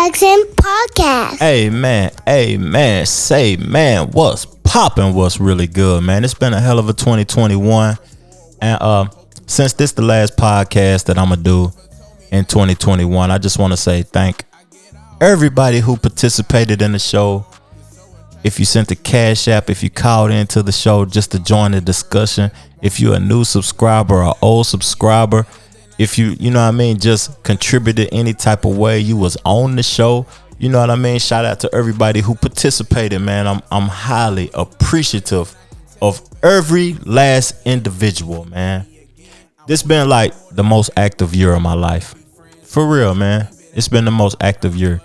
Jackson Podcast. Amen. Say, man, what's popping? What's really good, man? It's been a hell of a 2021. And since this the last podcast that I'm going to do in 2021, I just want to say thank everybody who participated in the show. If you sent the Cash App, if you called into the show just to join the discussion, if you're a new subscriber or old subscriber, if you know what I mean, just contributed any type of way, you was on the show, you know what I mean? Shout out to everybody who participated, man. I'm highly appreciative of every last individual, man. This been like the most active year of my life. For real, man. It's been the most active year.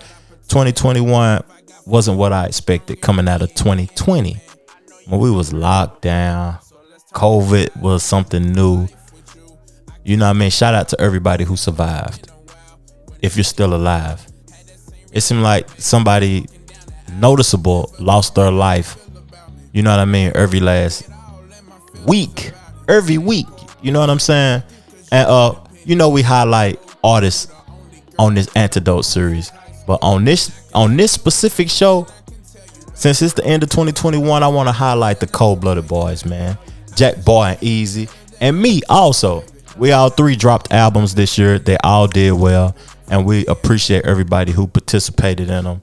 2021 wasn't what I expected coming out of 2020. When we was locked down, COVID was something new. You know what I mean? Shout out to everybody who survived. If you're still alive. It seemed like somebody noticeable lost their life. You know what I mean? Every last week. Every week. You know what I'm saying? And you know we highlight artists on this Antidote series. But on this specific show, since it's the end of 2021, I want to highlight the cold-blooded boys, man. Jack Boy and Easy. And me also. We all three dropped albums this year. They all did well. And we appreciate everybody who participated in them.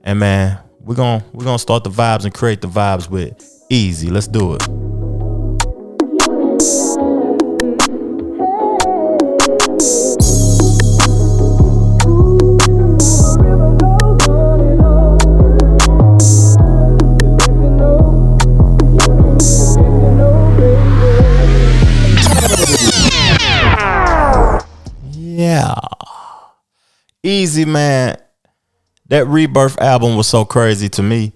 And man, we're gonna start the vibes and create the vibes with Easy. Let's do it. Yeah. Easy, man. That Rebirth album was so crazy to me.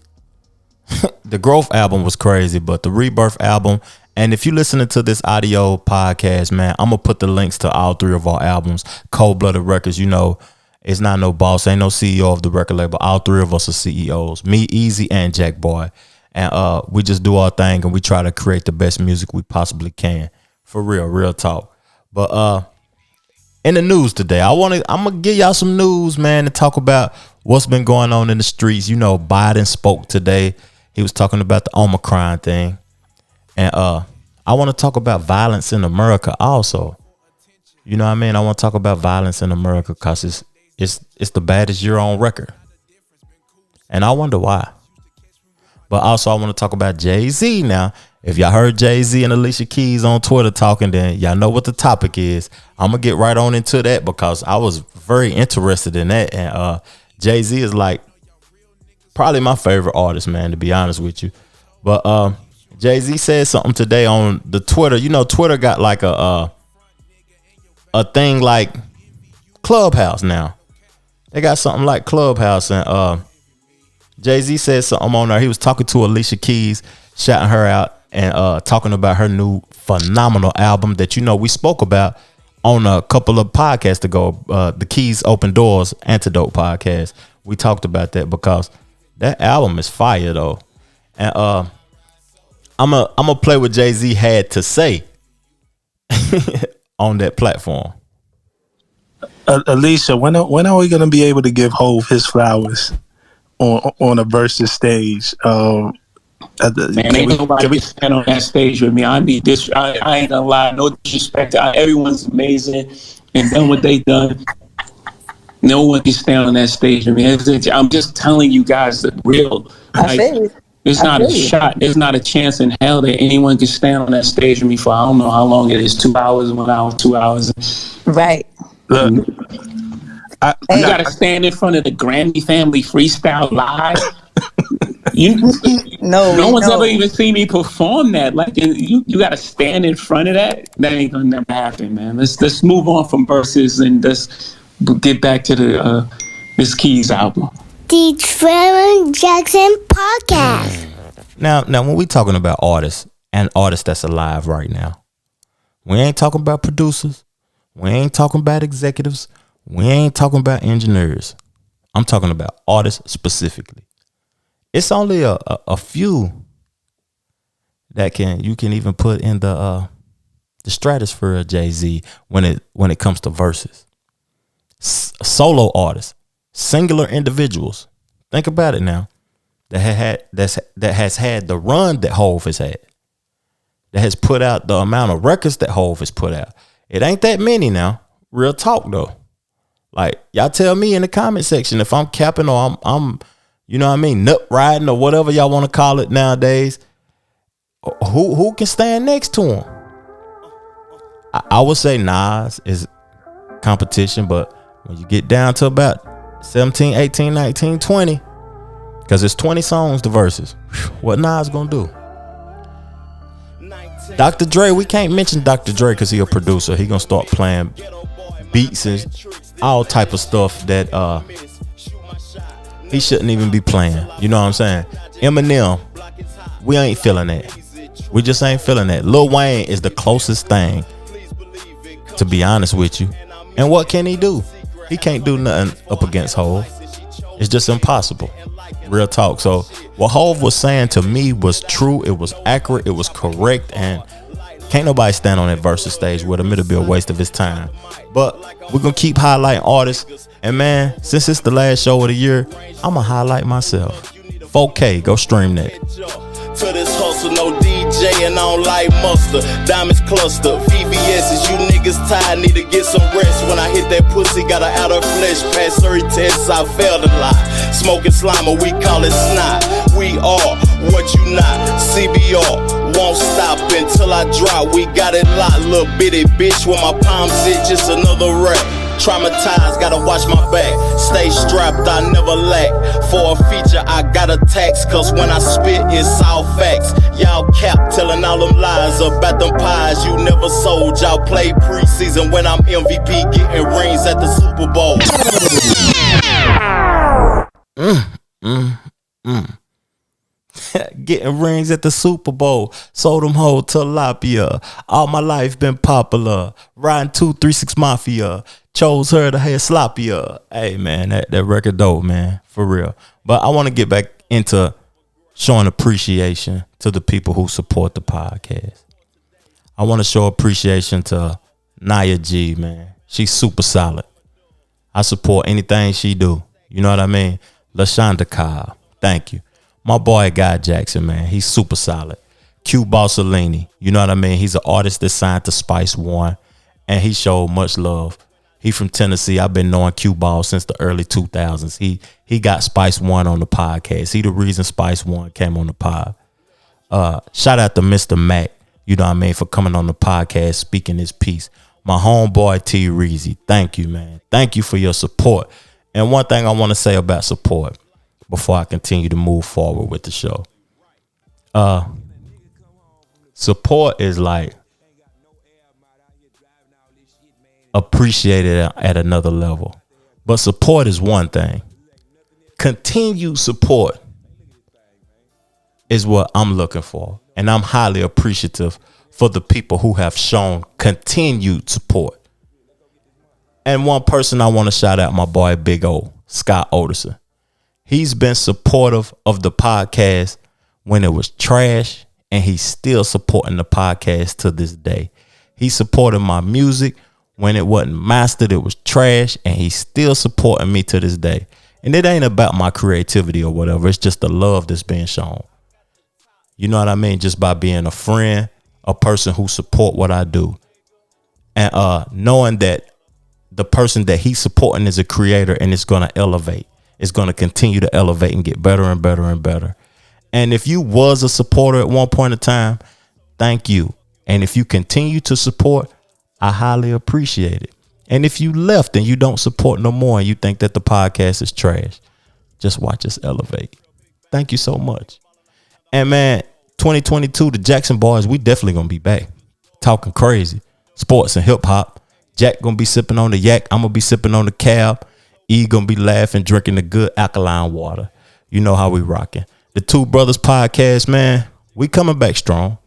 The Growth album was crazy, but the Rebirth album, and if you're listening to this audio podcast, man, I'm going to put the links to all three of our albums. Cold Blooded Records, you know, it's not no boss, ain't no CEO of the record label. All three of us are CEOs. Me, Easy, and Jack Boy. And we just do our thing, and we try to create the best music we possibly can. For real talk. But in the news today, I'm gonna give y'all some news, man, to talk about what's been going on in the streets. You know, Biden spoke today. He was talking about the Omicron thing. And I want to talk about violence in America also. You know what I mean? I want to talk about violence in America because it's the baddest year on record. And I wonder why. But also I want to talk about Jay-Z now. If y'all heard Jay-Z and Alicia Keys on Twitter talking, then y'all know what the topic is. I'm going to get right on into that because I was very interested in that. And Jay-Z is like probably my favorite artist, man, to be honest with you. But Jay-Z said something today on the Twitter. You know, Twitter got like a thing like Clubhouse now. They got something like Clubhouse. And Jay-Z said something on there. He was talking to Alicia Keys, shouting her out. And talking about her new phenomenal album that, you know, we spoke about on a couple of podcasts ago, the Keys Open Doors Antidote podcast. We talked about that because that album is fire, though. And I'm a play what Jay-Z had to say on that platform. Alicia, when are we going to be able to give Hov his flowers on a versus stage? Man, ain't nobody stand on that stage with me. I need this. I ain't gonna lie, no disrespect. Everyone's amazing and done what they done. No one can stand on that stage with me. I'm just telling you guys the real. It's not a shot. There's not a chance in hell that anyone can stand on that stage with me for I don't know how long it is. 2 hours, 1 hour, 2 hours. Right. Look, you gotta stand in front of the Grammy Family Freestyle Live. No one's ever even seen me perform that. Like you got to stand in front of that. That ain't gonna never happen, man. Let's move on from verses and let's get back to the this Keys album. The Trevor Jackson Podcast. Now, when we talking about artists and artists that's alive right now, we ain't talking about producers. We ain't talking about executives. We ain't talking about engineers. I'm talking about artists specifically. It's only a few that you can even put in the stratosphere of Jay-Z when it comes to verses. Solo artists. singular individuals. Think about it now. That has had the run that Hov has had. That has put out the amount of records that Hov has put out. It ain't that many now. Real talk though. Like, y'all tell me in the comment section if I'm capping or I'm you know what I mean, nut riding or whatever y'all want to call it nowadays. Who can stand next to him? I would say Nas is competition, but when you get down to about 17, 18, 19, 20, because it's 20 songs to verses, what Nas gonna do? Dr. Dre, we can't mention Dr. Dre because he a producer. He gonna start playing beats and all type of stuff that he shouldn't even be playing. You know what I'm saying? Eminem, we ain't feeling that. We just ain't feeling that. Lil Wayne is the closest thing, to be honest with you. And what can he do? He can't do nothing up against Hov. It's just impossible. Real talk. So what Hov was saying to me was true. It was accurate. It was correct. And can't nobody stand on that versus stage with him. It'll be a waste of his time. But we're going to keep highlighting artists. And man, since it's the last show of the year, I'm going to highlight myself. 4K, go stream that. To this hustle, no DJ and I don't like mustard. Diamonds cluster, VVS's, you niggas tired, need to get some rest. When I hit that pussy, got her out of flesh. Past 30 tests, I failed a lot. Smoking slime, we call it snot. We are what you not. CBR won't stop until I drop. We got it locked, little bitty bitch. When my palms itch, just another rap. Traumatized, gotta watch my back. Stay strapped, I never lack. For a feature, I got a tax. Cause when I spit, it's all facts. Y'all cap, telling all them lies about them pies you never sold. Y'all play preseason when I'm MVP, getting rings at the Super Bowl. Getting rings at the Super Bowl. Sold them whole tilapia. All my life been popular. Riding 236 Mafia. Chose her to hair sloppier. Hey man, that record dope, man. For real. But I want to get back into showing appreciation to the people who support the podcast. I want to show appreciation to Nia G, man. She's super solid. I support anything she do. You know what I mean? LaShonda Cobb, thank you. My boy Guy Jackson, man, he's super solid. Q Balsalini, you know what I mean? He's an artist that signed to Spice One, and he showed much love. He from Tennessee. I've been knowing Q Ball since the early 2000s. He got Spice One on the podcast. He the reason Spice One came on the pod. Shout out to Mr. Mac, you know what I mean, for coming on the podcast, speaking his piece. My homeboy T Reezy, thank you, man. Thank you for your support. And one thing I want to say about support before I continue to move forward with the show. Support is like appreciated at another level. But support is one thing. Continued support is what I'm looking for. And I'm highly appreciative for the people who have shown continued support. And one person I want to shout out, my boy Big O, Scott Oderson. He's been supportive of the podcast when it was trash, and he's still supporting the podcast to this day. He supported my music when it wasn't mastered, it was trash, and he's still supporting me to this day. And it ain't about my creativity or whatever. It's just the love that's being shown. You know what I mean? Just by being a friend, a person who support what I do. And knowing that the person that he's supporting is a creator and it's going to elevate. It's going to continue to elevate and get better and better and better. And if you was a supporter at one point in time, thank you. And if you continue to support, I highly appreciate it. And if you left and you don't support no more and you think that the podcast is trash, just watch us elevate. Thank you so much. And man, 2022, the Jackson Boys, we definitely going to be back. Talking crazy. Sports and hip hop. Jack going to be sipping on the yak. I'm going to be sipping on the cab. E going to be laughing, drinking the good alkaline water. You know how we rocking. The Two Brothers podcast, man, we coming back strong.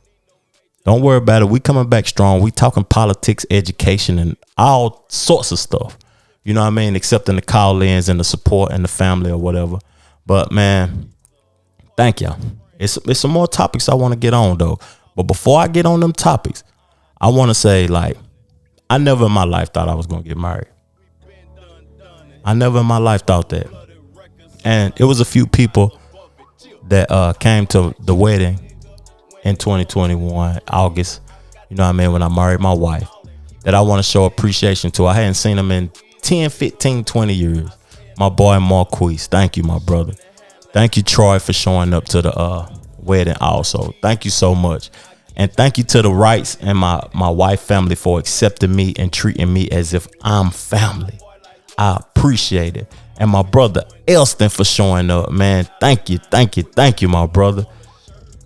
Don't worry about it. We coming back strong. We talking politics, education, and all sorts of stuff. You know what I mean? Accepting the call-ins and the support and the family or whatever. But man, thank y'all. It's some more topics I want to get on though. But before I get on them topics, I want to say, like, I never in my life thought I was going to get married. I never in my life thought that. And it was a few people that came to the wedding in 2021, August, you know what I mean, when I married my wife, that I want to show appreciation to. I hadn't seen them in 10, 15, 20 years. My boy Marquise, thank you, my brother. Thank you, Troy, for showing up to the wedding also. Thank you so much. And thank you to the Wrights and my wife family for accepting me and treating me as if I'm family. I appreciate it. And my brother Elston for showing up, man. Thank you, my brother.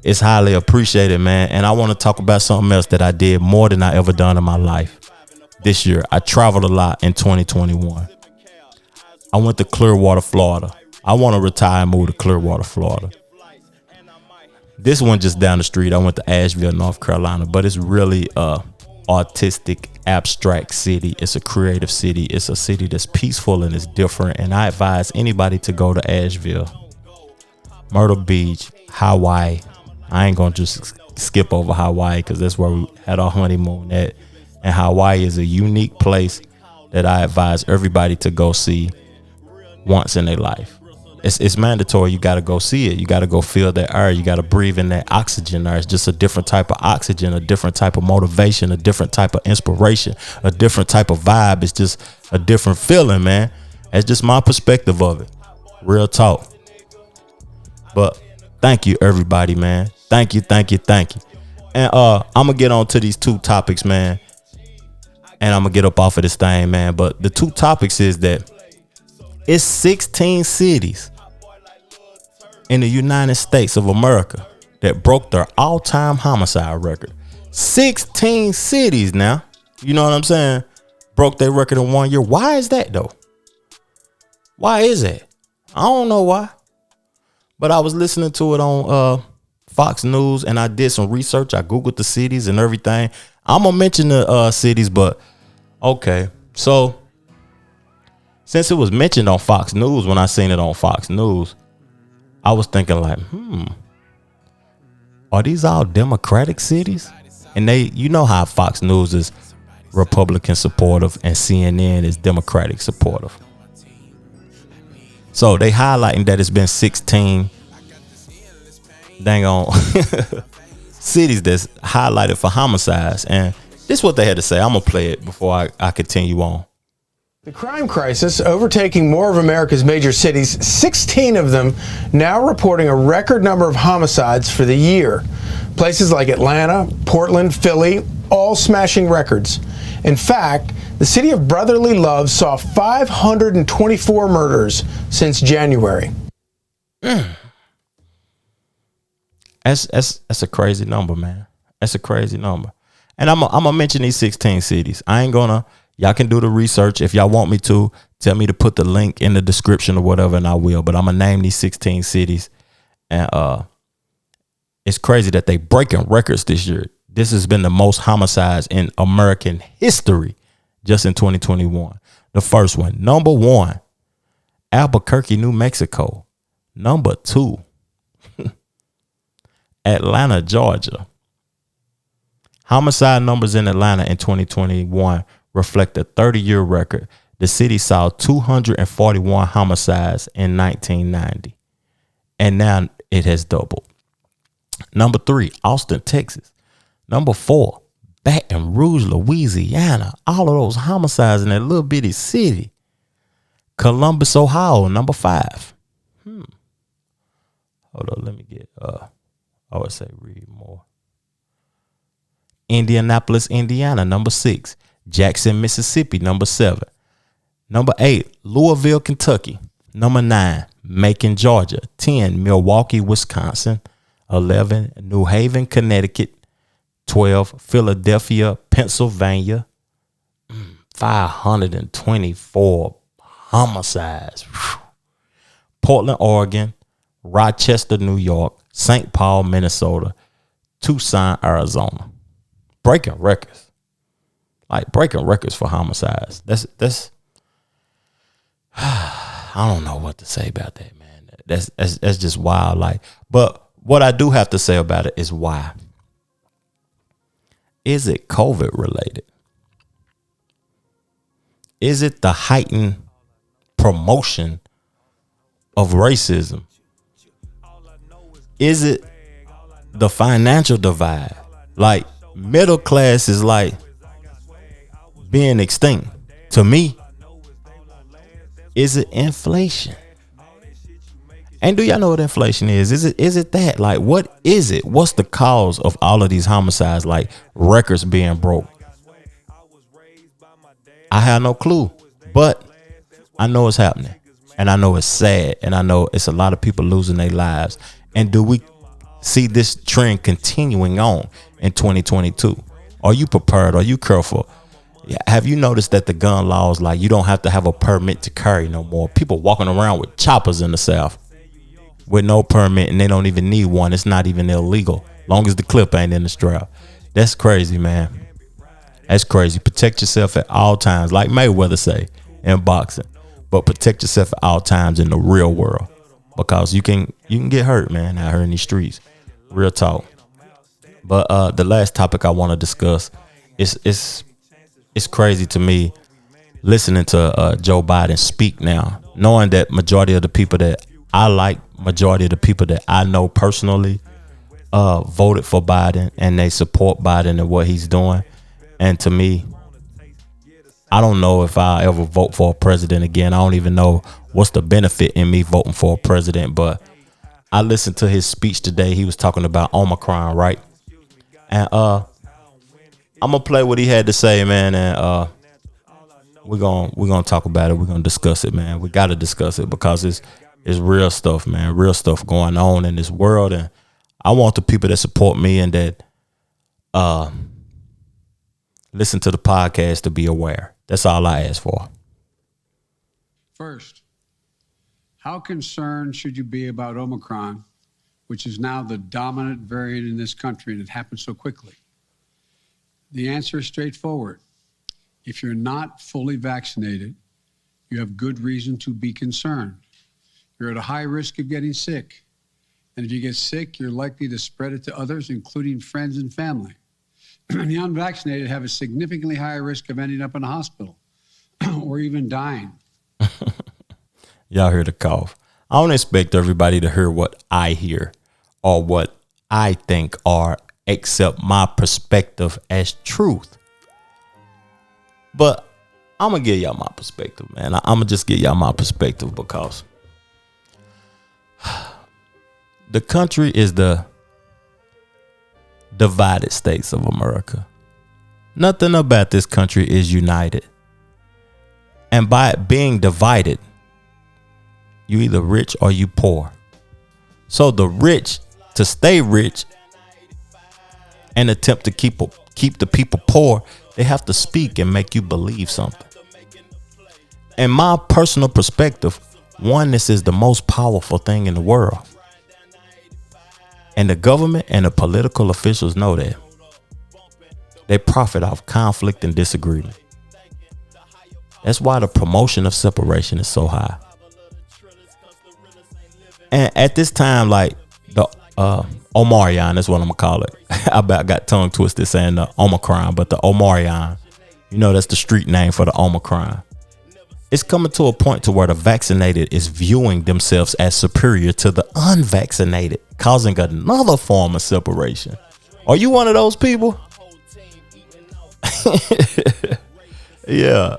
It's highly appreciated, man. And I want to talk about something else that I did more than I ever done in my life this year. I traveled a lot in 2021. I went to Clearwater, Florida. I want to retire and move to Clearwater, Florida. This one just down the street. I went to Asheville, North Carolina, but it's really a artistic, abstract city. It's a creative city. It's a city that's peaceful and it's different. And I advise anybody to go to Asheville, Myrtle Beach, Hawaii. I ain't gonna just skip over Hawaii because that's where we had our honeymoon at. And Hawaii is a unique place that I advise everybody to go see once in their life. It's mandatory. You got to go see it. You got to go feel that air. You got to breathe in that oxygen there. It's just a different type of oxygen, a different type of motivation, a different type of inspiration, a different type of vibe. It's just a different feeling, man. That's just my perspective of it. Real talk. But thank you, everybody, man. Thank you. And I'm going to get on to these two topics, man. And I'm going to get up off of this thing, man. But the two topics is that it's 16 cities in the United States of America that broke their all-time homicide record. 16 cities now. You know what I'm saying? Broke their record in 1 year. Why is that, though? Why is that? I don't know why. But I was listening to it on Fox News, and I did some research. I Googled the cities and everything. I'm going to mention the cities, but okay. So since it was mentioned on Fox News, when I seen it on Fox News, I was thinking like, are these all Democratic cities? And they, you know how Fox News is Republican supportive and CNN is Democratic supportive. So they highlighting that it's been 16 dang on cities that's highlighted for homicides. And this is what they had to say. I'm going to play it before I continue on. The crime crisis overtaking more of America's major cities, 16 of them now reporting a record number of homicides for the year. Places like Atlanta, Portland, Philly, all smashing records. In fact, the city of brotherly love saw 524 murders since January. That's a crazy number, man. That's a crazy number. And I'm gonna mention these 16 cities. I ain't gonna. Y'all can do the research if y'all want me to. Tell me to put the link in the description or whatever, and I will. But I'm gonna name these 16 cities, and it's crazy that they breaking records this year. This has been the most homicides in American history, just in 2021. The first one, number 1, Albuquerque, New Mexico. Number 2, Atlanta, Georgia. Homicide numbers in Atlanta in 2021 reflect a 30-year record. The city saw 241 homicides in 1990, and now it has doubled. Number 3, Austin, Texas. Number 4, Baton Rouge, Louisiana. All of those homicides in that little bitty city. Columbus, Ohio, number 5. Hold on, let me get I would say read more. Indianapolis, Indiana, number 6. Jackson, Mississippi, number 7. Number 8, Louisville, Kentucky. Number 9, Macon, Georgia. 10, Milwaukee, Wisconsin. 11, New Haven, Connecticut. 12, Philadelphia, Pennsylvania. 524 homicides. Portland, Oregon. Rochester, New York. St. Paul, Minnesota. Tucson, Arizona. Breaking records. Like breaking records for homicides. That's I don't know what to say about that, man. That's just wild. Like, but what I do have to say about it is why. Is it COVID related? Is it the heightened promotion of racism? Is it the financial divide? Like, middle class is like being extinct. To me, is it inflation? And do y'all know what inflation is? Is it that? Like, what is it? What's the cause of all of these homicides? Like, records being broke. I have no clue, but I know it's happening, and I know it's sad, and I know it's a lot of people losing their lives. And do we see this trend continuing on in 2022? Are you prepared? Are you careful? Have you noticed that the gun laws, like, you don't have to have a permit to carry no more? People walking around with choppers in the South with no permit, and they don't even need one. It's not even illegal, long as the clip ain't in the strap. That's crazy, man. That's crazy. Protect yourself at all times, like Mayweather say in boxing, but protect yourself at all times in the real world, because you can get hurt, man, out here in these streets. Real talk. But the last topic I want to discuss is it's crazy to me listening to Joe Biden speak now, knowing that majority of the people that I like, majority of the people that I know personally voted for Biden, and they support Biden and what he's doing. And to me, I don't know if I'll ever vote for a president again. I don't even know what's the benefit in me voting for a president. But I listened to his speech today. He was talking about Omicron, right? And I'm gonna play what he had to say, man. And we're gonna talk about it. We're gonna discuss it, man. We gotta discuss it because it's real stuff, man. Real stuff going on in this world. And I want the people that support me and that listen to the podcast to be aware. That's all I ask for. First, how concerned should you be about Omicron, which is now the dominant variant in this country, and it happened so quickly? The answer is straightforward. If you're not fully vaccinated, you have good reason to be concerned. You're at a high risk of getting sick. And if you get sick, you're likely to spread it to others, including friends and family. The unvaccinated have a significantly higher risk of ending up in a hospital or even dying. Y'all hear the cough. I don't expect everybody to hear what I hear or what I think or accept my perspective as truth. But I'm going to give y'all my perspective, man. I'm going to just give y'all my perspective because the country is the divided states of America. Nothing about this country is united. And by it being divided, you either rich or you poor. So the rich, to stay rich and attempt to keep the people poor, they have to speak and make you believe something. In my personal perspective, oneness is the most powerful thing in the world. And the government and the political officials know that. They profit off conflict and disagreement. That's why the promotion of separation is so high. And at this time, like the Omarion, that's what I'm gonna call it. I got tongue twisted saying the Omicron, but the Omarion, that's the street name for the Omicron. It's coming to a point to where the vaccinated is viewing themselves as superior to the unvaccinated, causing another form of separation. Are you one of those people? Yeah.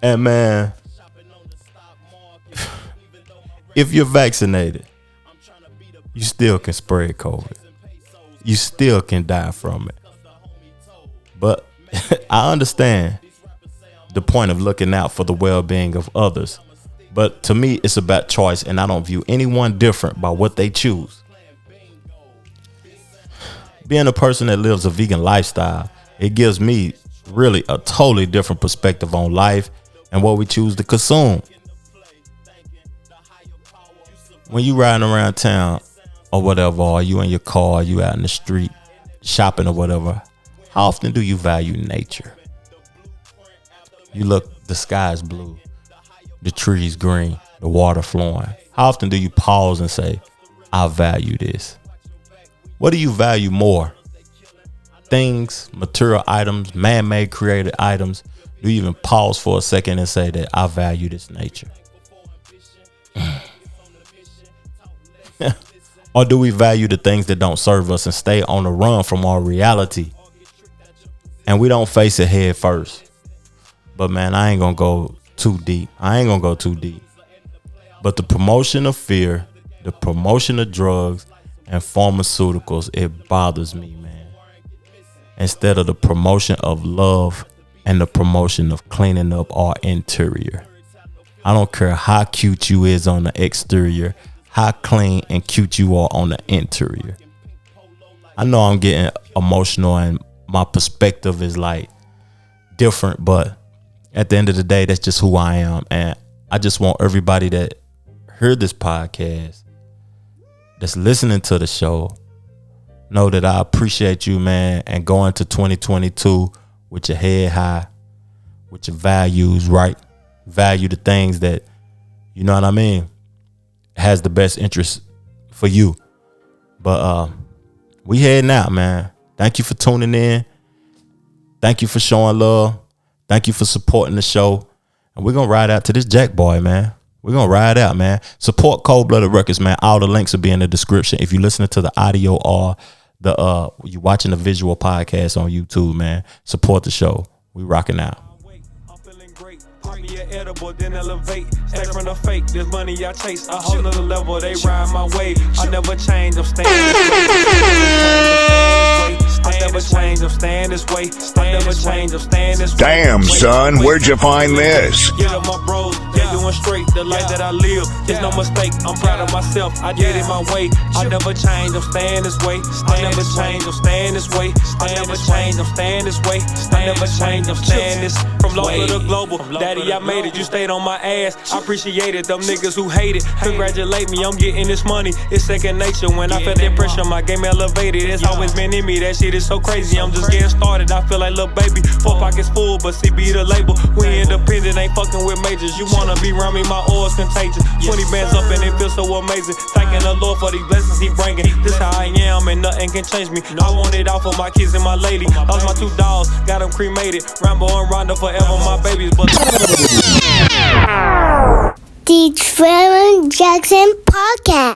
And man, if you're vaccinated, you still can spread COVID. You still can die from it. But I understand the point of looking out for the well-being of others. But to me, it's about choice, and I don't view anyone different by what they choose. Being a person that lives a vegan lifestyle, it gives me really a totally different perspective on life and what we choose to consume. When you riding around town or whatever, or you in your car, you out in the street shopping or whatever, how often do you value nature? You look, the sky is blue, the trees green, the water flowing. How often do you pause and say, I value this? What do you value more? Things, material items, man-made created items? Do you even pause for a second and say that I value this nature? Or do we value the things that don't serve us and stay on the run from our reality? And we don't face it head first. But man, I ain't gonna go too deep. But the promotion of fear, the promotion of drugs and pharmaceuticals, it bothers me, man. Instead of the promotion of love and the promotion of cleaning up our interior. I don't care how cute you is on the exterior, how clean and cute you are on the interior. I know I'm getting emotional and my perspective is like different, but at the end of the day, that's just who I am. And I just want everybody that heard this podcast, that's listening to the show, know that I appreciate you, man, and go into 2022 with your head high, with your values right. Value the things that, you know what I mean, has the best interest for you. But we heading out, man. Thank you for tuning in. Thank you for showing love. Thank you for supporting the show. And we're going to ride out to this Jack Boy, man. We're going to ride out, man. Support Cold Blooded Records, man. All the links will be in the description. If you're listening to the audio or you watching the visual podcast on YouTube, man, support the show. We rocking out. Edible, then elevate. Stay from the fake. This money I chase. A whole nother level. They ride my way. I never change. I'm staying this way. I never change. I'm staying this way. I never change. I'm staying this way. Damn, son, where'd you find this? Get up my bros. They doing straight. The life that I live. There's no mistake. I'm proud of myself. I did it my way. I never change. I'm staying this way. I never change. I'm staying this way. I never change. I'm staying this way. I never change. I'm staying this from local to global. Daddy, I made it. You stayed on my ass. I appreciate it. Them niggas who hate it, congratulate me. I'm getting this money. It's second nature. When I felt that pressure, my game elevated. It's always been in me. That shit is so crazy. I'm just getting started. I feel like little baby. 4 pockets full, but CB the label. We independent, ain't fucking with majors. You wanna be around me? My oil's contagious. 20 bands up and it feels so amazing. Thanking the Lord for these blessings He bringing. This how I am and nothing can change me. I want it all for my kids and my lady. Lost my 2 dogs, got them cremated. Rambo and Rondo forever my babies, but The Trevor Jackson Podcast.